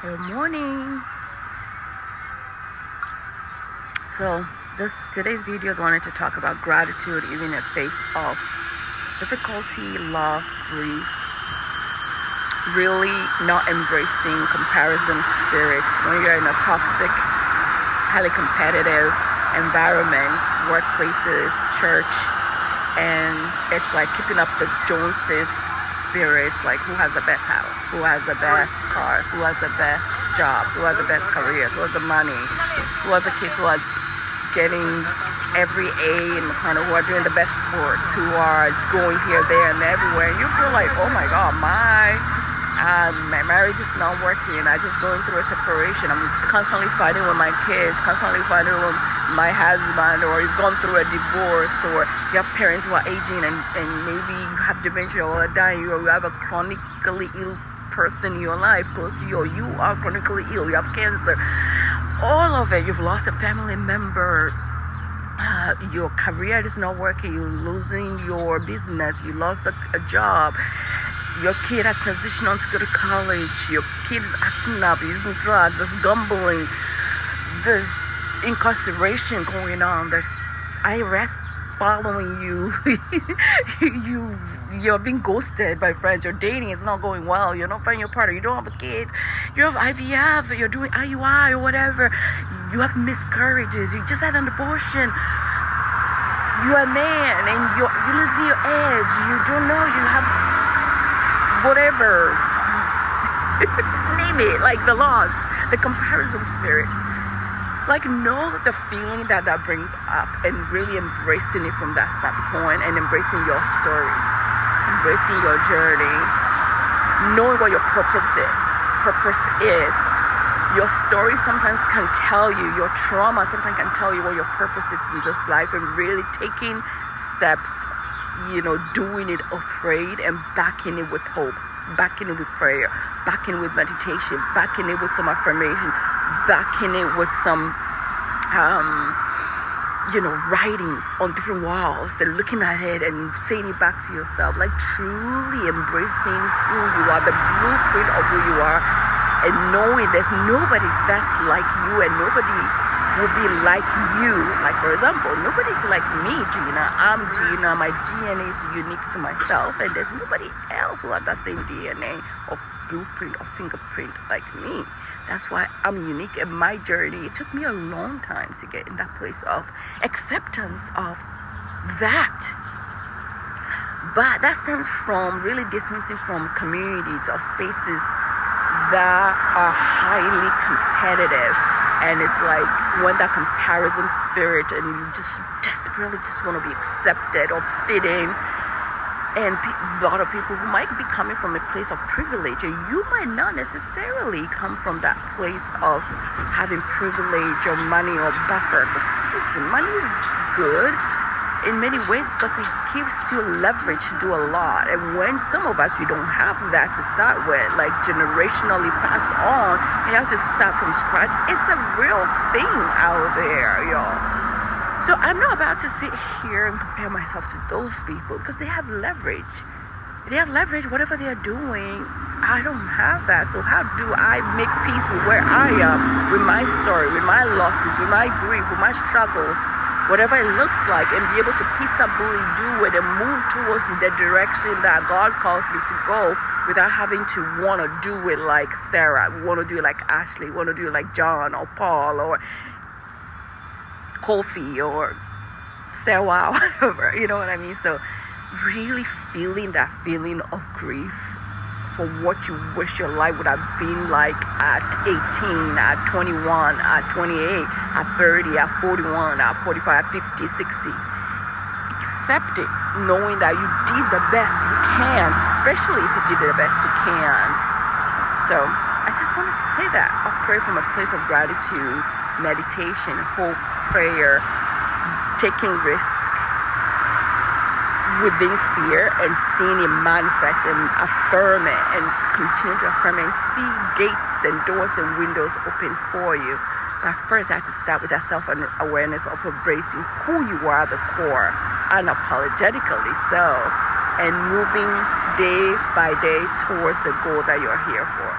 Good morning. So today's video, I wanted to talk about gratitude even in the face of difficulty, loss, grief. Really not embracing comparison spirits when you're in a toxic, highly competitive environment, workplaces, church, and it's like keeping up the Joneses spirits, like who has the best house, who has the best cars, who has the best jobs, who has the best careers, who has the money, who has the kids who are getting every A in the corner, who are doing the best sports, who are going here, there, and everywhere. And you feel like, oh my God, my marriage is not working. I'm just going through a separation. I'm constantly fighting with my kids, constantly fighting with my husband, or you've gone through a divorce, or you have parents who are aging and maybe you have dementia or are dying, or you have a chronically ill person in your life close to you, or you are chronically ill, you have cancer. All of it, you've lost a family member, your career is not working, you're losing your business, you lost a job, your kid has transitioned on to go to college, your kid is acting up, using drugs, there's gambling, there's incarceration going on, there's IRS following you, you're being ghosted by friends, your dating is not going well, you're not finding your partner, you don't have a kid, you have IVF, you're doing IUI or whatever, you have miscarriages, you just had an abortion, you're a man and you're losing your edge, you don't know, you have whatever, name it, like the loss, the comparison spirit. Like, know the feeling that brings up and really embracing it from that standpoint and embracing your story, embracing your journey, knowing what your purpose is. Your story sometimes can tell you, your trauma sometimes can tell you what your purpose is in this life, and really taking steps, doing it afraid and backing it with hope, backing it with prayer, backing it with meditation, backing it with some affirmation, backing it with some writings on different walls and looking at it and saying it back to yourself, like truly embracing who you are, the blueprint of who you are, and knowing there's nobody that's like you and nobody will be like you. Like, for example, nobody's like me, Gina. I'm Gina. My DNA is unique to myself, and there's nobody else who has that same DNA or blueprint or fingerprint like me. That's why I'm unique in my journey. It took me a long time to get in that place of acceptance of that. But that stems from really distancing from communities or spaces that are highly competitive. And it's like when that comparison spirit and you just desperately just want to be accepted or fit in. And a lot of people who might be coming from a place of privilege, and you might not necessarily come from that place of having privilege or money or buffer. Because listen, money is good in many ways because it gives you leverage to do a lot. And when some of us, you don't have that to start with, like generationally passed on, you have to start from scratch. It's the real thing out there, y'all. So I'm not about to sit here and compare myself to those people because they have leverage. They have leverage, whatever they are doing. I don't have that. So how do I make peace with where I am, with my story, with my losses, with my grief, with my struggles, whatever it looks like, and be able to peaceably do it and move towards the direction that God calls me to go without having to want to do it like Sarah, want to do it like Ashley, want to do it like John or Paul or Kofi or Sarah, whatever, you know what I mean? So really feeling that feeling of grief for what you wish your life would have been like at 18, at 21, at 28, at 30, at 41, at 45, 50, 60. Accept it, knowing that you did the best you can, especially if you did the best you can. So I just wanted to say that. I'll pray from a place of gratitude, meditation, hope, prayer, taking risk within fear and seeing it manifest and affirm it and continue to affirm it and see gates and doors and windows open for you. But first I have to start with that self-awareness of embracing who you are at the core, unapologetically so, and moving day by day towards the goal that you're here for.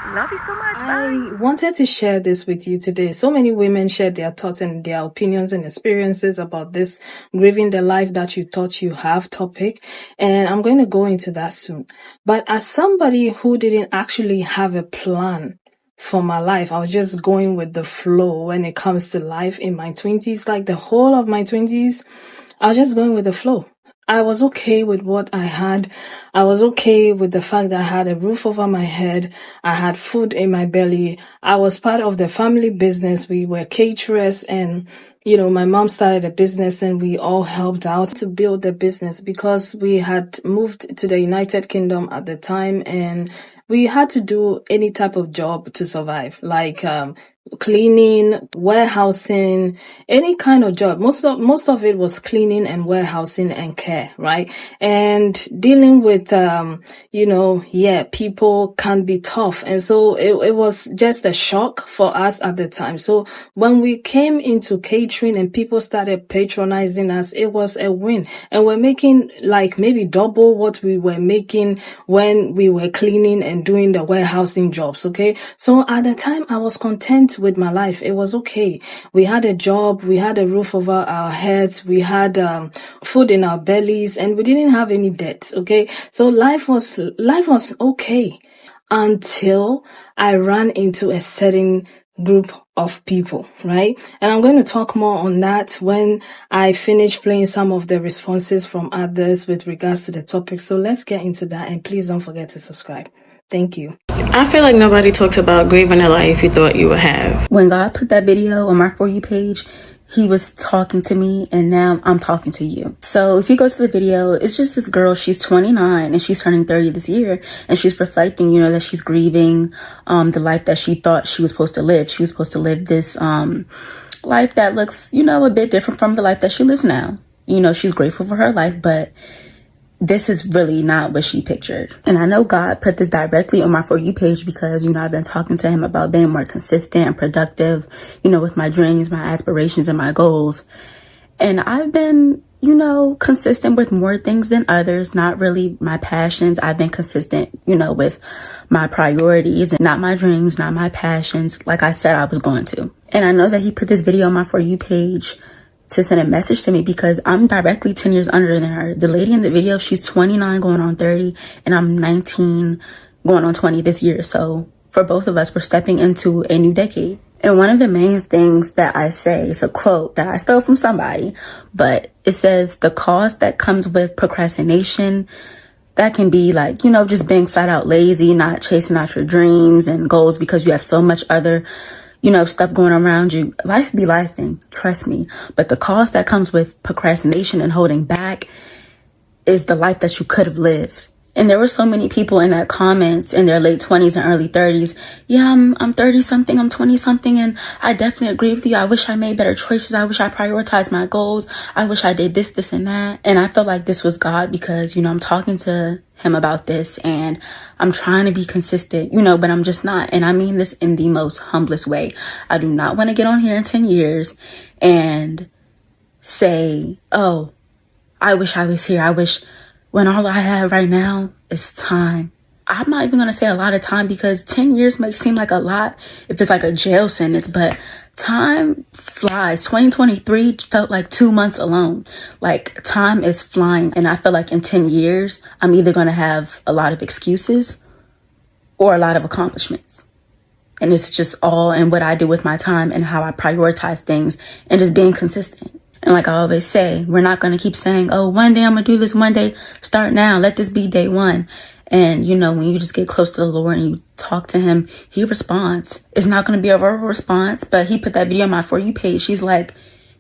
Love you so much. Bye. I wanted to share this with you today. So many women shared their thoughts and their opinions and experiences about this grieving the life that you thought you have topic. And I'm going to go into that soon. But as somebody who didn't actually have a plan for my life, I was just going with the flow when it comes to life in my 20s. Like the whole of my 20s, I was just going with the flow. I was okay with what I had. I was okay with the fact that I had a roof over my head. I had food in my belly. I was part of the family business. We were caterers, and my mom started a business and we all helped out to build the business because we had moved to the United Kingdom at the time, and we had to do any type of job to survive, like cleaning, warehousing, any kind of job. Most of it was cleaning and warehousing and care, right? And dealing with people can be tough. And so it was just a shock for us at the time. So when we came into catering and people started patronizing us, it was a win. And we're making like maybe double what we were making when we were cleaning and doing the warehousing jobs. Okay. So at the time I was content with my life. It was okay. We had a job, we had a roof over our heads, we had food in our bellies, and we didn't have any debts. Okay. So life was okay until I ran into a certain group of people, right? And I'm going to talk more on that when I finish playing some of the responses from others with regards to the topic. So let's get into that, and please don't forget to subscribe. Thank you. I feel like nobody talks about grieving the life you thought you would have. When God put that video on my For You page, he was talking to me, and now I'm talking to you. So if you go to the video, it's just this girl. She's 29 and she's turning 30 this year, and she's reflecting, that she's grieving the life that she thought she was supposed to live. She was supposed to live this life that looks, a bit different from the life that she lives now. She's grateful for her life, but this is really not what she pictured. And I know God put this directly on my For You page because, I've been talking to him about being more consistent and productive, with my dreams, my aspirations, and my goals. And I've been, consistent with more things than others, not really my passions. I've been consistent, with my priorities, and not my dreams, not my passions, like I said I was going to. And I know that he put this video on my For You page to send a message to me because I'm directly 10 years under than her. The lady in the video, she's 29 going on 30, and I'm 19 going on 20 this year. So for both of us, we're stepping into a new decade. And one of the main things that I say is a quote that I stole from somebody, but it says the cost that comes with procrastination, that can be like, just being flat out lazy, not chasing out your dreams and goals because you have so much other stuff going around you. Life be lifing, trust me. But the cost that comes with procrastination and holding back is the life that you could have lived. And there were so many people in that comments in their late 20s and early 30s. Yeah, I'm 30 something, I'm 20 something, and I definitely agree with you. I wish I made better choices. I wish I prioritized my goals. I wish I did this, and that. And I felt like this was God because, I'm talking to him about this and I'm trying to be consistent, but I'm just not. And I mean this in the most humblest way. I do not want to get on here in 10 years and say, oh, I wish I was here. I wish, when all I have right now is time. I'm not even going to say a lot of time because 10 years may seem like a lot if it's like a jail sentence, but time flies. 2023 felt like 2 months alone. Like time is flying. And I feel like in 10 years, I'm either going to have a lot of excuses or a lot of accomplishments. And it's just all in what I do with my time and how I prioritize things and just being consistent. And like I always say, we're not going to keep saying, oh, one day I'm going to do this, one day, start now. Let this be day one. And, when you just get close to the Lord and you talk to him, he responds. It's not going to be a verbal response, but he put that video on my For You page. She's like,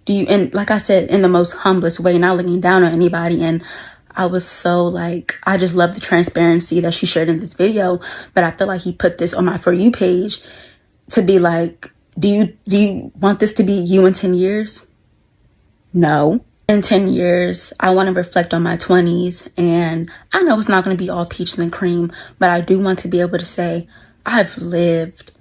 and like I said, in the most humblest way, not looking down on anybody. And I was so like, I just love the transparency that she shared in this video. But I feel like he put this on my For You page to be like, do you want this to be you in 10 years? No. In 10 years, I want to reflect on my 20s, and I know it's not going to be all peaches and cream, but I do want to be able to say, I've lived,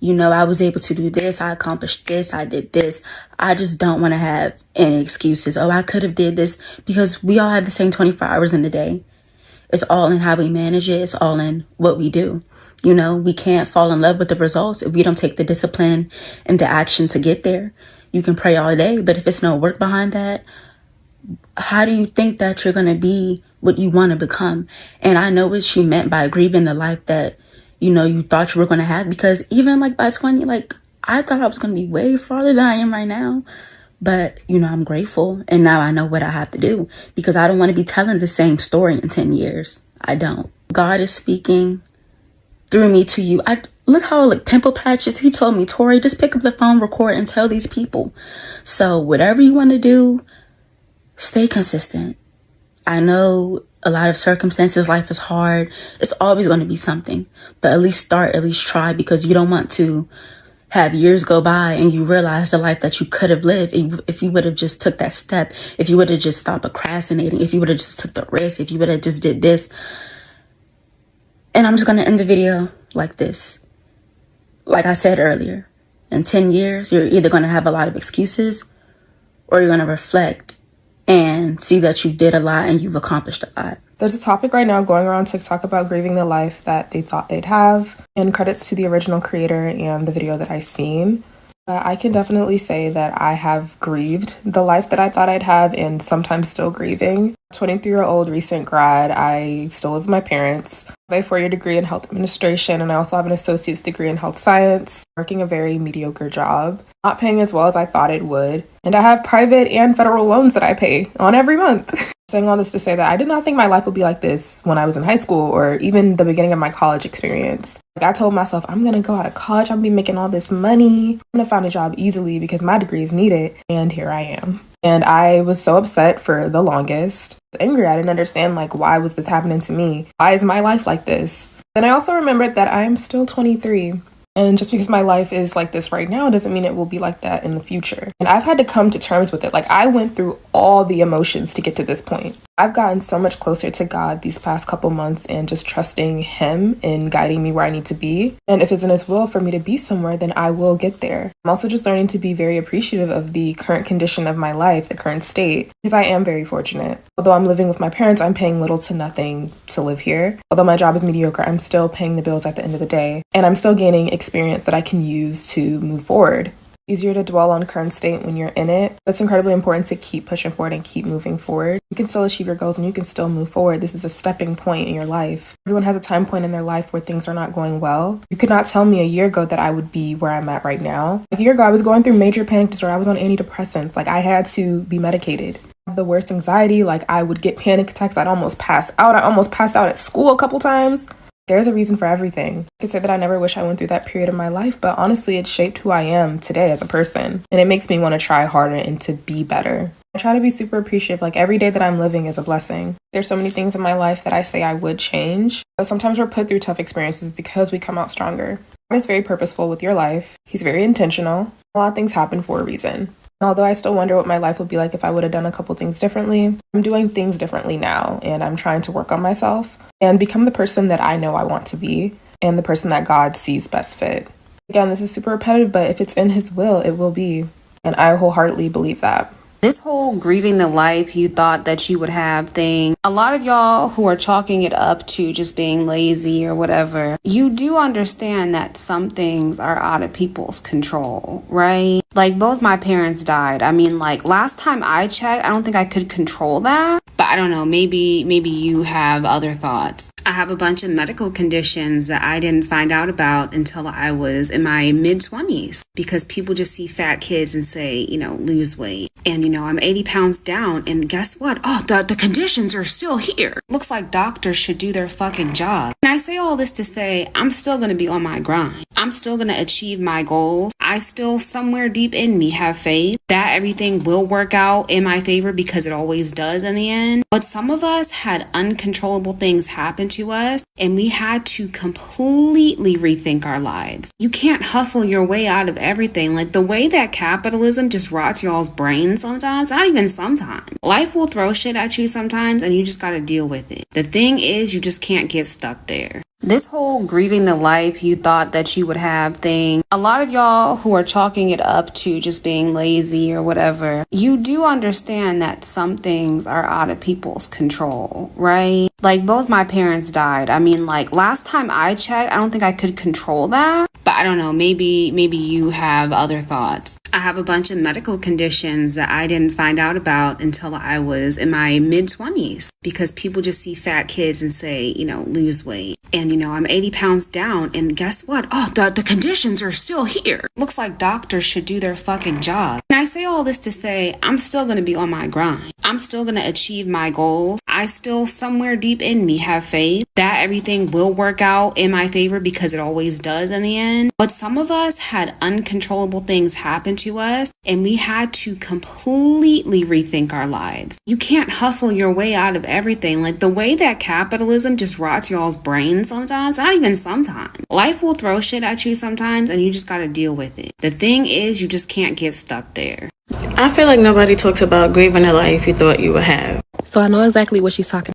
I was able to do this, I accomplished this, I did this. I just don't want to have any excuses. Oh, I could have did this, because we all have the same 24 hours in a day. It's all in how we manage it. It's all in what we do. You know, we can't fall in love with the results if we don't take the discipline and the action to get there. You can pray all day, but if it's no work behind that, how do you think that you're going to be what you want to become? And I know what she meant by grieving the life that, you know, you thought you were going to have, because even like by 20, like I thought I was going to be way farther than I am right now. But, you know, I'm grateful. And now I know what I have to do, because I don't want to be telling the same story in 10 years. I don't. God is speaking through me to you. Look how I look, pimple patches. He told me, Tori, just pick up the phone, record, and tell these people. So whatever you want to do, stay consistent. I know a lot of circumstances, life is hard. It's always going to be something. But at least start, at least try, because you don't want to have years go by and you realize the life that you could have lived if you would have just took that step, if you would have just stopped procrastinating, if you would have just took the risk, if you would have just did this. And I'm just going to end the video like this. Like I said earlier, in 10 years, you're either going to have a lot of excuses or you're going to reflect and see that you did a lot and you've accomplished a lot. There's a topic right now going around TikTok about grieving the life that they thought they'd have, and credits to the original creator and the video that I seen. I can definitely say that I have grieved the life that I thought I'd have, and sometimes still grieving. 23-year-old recent grad, I still live with my parents. I have a 4-year degree in health administration, and I also have an associate's degree in health science, working a very mediocre job, not paying as well as I thought it would. And I have private and federal loans that I pay on every month. Saying all this to say that I did not think my life would be like this when I was in high school or even the beginning of my college experience. Like, I told myself, I'm going to go out of college, I'm going to be making all this money, I'm going to find a job easily because my degree is needed. And here I am. And I was so upset for the longest. I was angry. I didn't understand, like, why was this happening to me? Why is my life like this? Then I also remembered that I'm still 23. And just because my life is like this right now doesn't mean it will be like that in the future. And I've had to come to terms with it. Like, I went through all the emotions to get to this point. I've gotten so much closer to God these past couple months and just trusting Him in guiding me where I need to be. And if it's in His will for me to be somewhere, then I will get there. I'm also just learning to be very appreciative of the current condition of my life, the current state, because I am very fortunate. Although I'm living with my parents, I'm paying little to nothing to live here. Although my job is mediocre, I'm still paying the bills at the end of the day. And I'm still gaining experience that I can use to move forward. Easier to dwell on current state when you're in it. It's incredibly important to keep pushing forward and keep moving forward. You can still achieve your goals and you can still move forward. This is a stepping point in your life. Everyone has a time point in their life where things are not going well. You could not tell me a year ago that I would be where I'm at right now. Like, a year ago, I was going through major panic disorder. I was on antidepressants. Like, I had to be medicated. I have the worst anxiety. Like, I would get panic attacks. I'd almost pass out. I almost passed out at school a couple times. There's a reason for everything. I could say that I never wish I went through that period of my life, but honestly, it shaped who I am today as a person. And it makes me want to try harder and to be better. I try to be super appreciative. Like, every day that I'm living is a blessing. There's so many things in my life that I say I would change. But sometimes we're put through tough experiences because we come out stronger. God is very purposeful with your life. He's very intentional. A lot of things happen for a reason. Although I still wonder what my life would be like if I would have done a couple things differently, I'm doing things differently now, and I'm trying to work on myself and become the person that I know I want to be and the person that God sees best fit. Again, this is super repetitive, but if it's in His will, it will be. And I wholeheartedly believe that. This whole grieving the life you thought that you would have thing, a lot of y'all who are chalking it up to just being lazy or whatever, you do understand that some things are out of people's control, right? Like, both my parents died. I mean, like, last time I checked, I don't think I could control that. But I don't know, maybe you have other thoughts. I have a bunch of medical conditions that I didn't find out about until I was in my mid-20s, because people just see fat kids and say, you know, lose weight. And, you know, I'm 80 pounds down, and guess what? Oh, the conditions are still here. Looks like doctors should do their fucking job. And I say all this to say, I'm still going to be on my grind. I'm still going to achieve my goals. I still, somewhere deep in me, have faith that everything will work out in my favor, because it always does in the end. But some of us had uncontrollable things happen to us, and we had to completely rethink our lives. You can't hustle your way out of everything. Like, the way that capitalism just rots y'all's brains sometimes, not even sometimes. Life will throw shit at you sometimes, and you just gotta deal with it. The thing is, you just can't get stuck there. This whole grieving the life you thought that you would have thing, a lot of y'all who are chalking it up to just being lazy or whatever, you do understand that some things are out of people's control, right? Like both my parents died. I mean, like last time I checked, I don't think I could control that, but I don't know, maybe you have other thoughts. I have a bunch of medical conditions that I didn't find out about until I was in my mid-20s, because people just see fat kids and say, you know, lose weight. And, you know, I'm 80 pounds down, and guess what? Oh, the conditions are still here. Looks like doctors should do their fucking job. And I say all this to say, I'm still going to be on my grind. I'm still going to achieve my goals. I still, somewhere deep in me, have faith that everything will work out in my favor, because it always does in the end. But some of us had uncontrollable things happen to us, and we had to completely rethink our lives. You can't hustle your way out of everything. Like the way that capitalism just rots y'all's brains sometimes, not even sometimes. Life will throw shit at you sometimes, and you just gotta deal with it. The thing is, you just can't get stuck there. I feel like nobody talks about grieving the life you thought you would have. So I know exactly what she's talking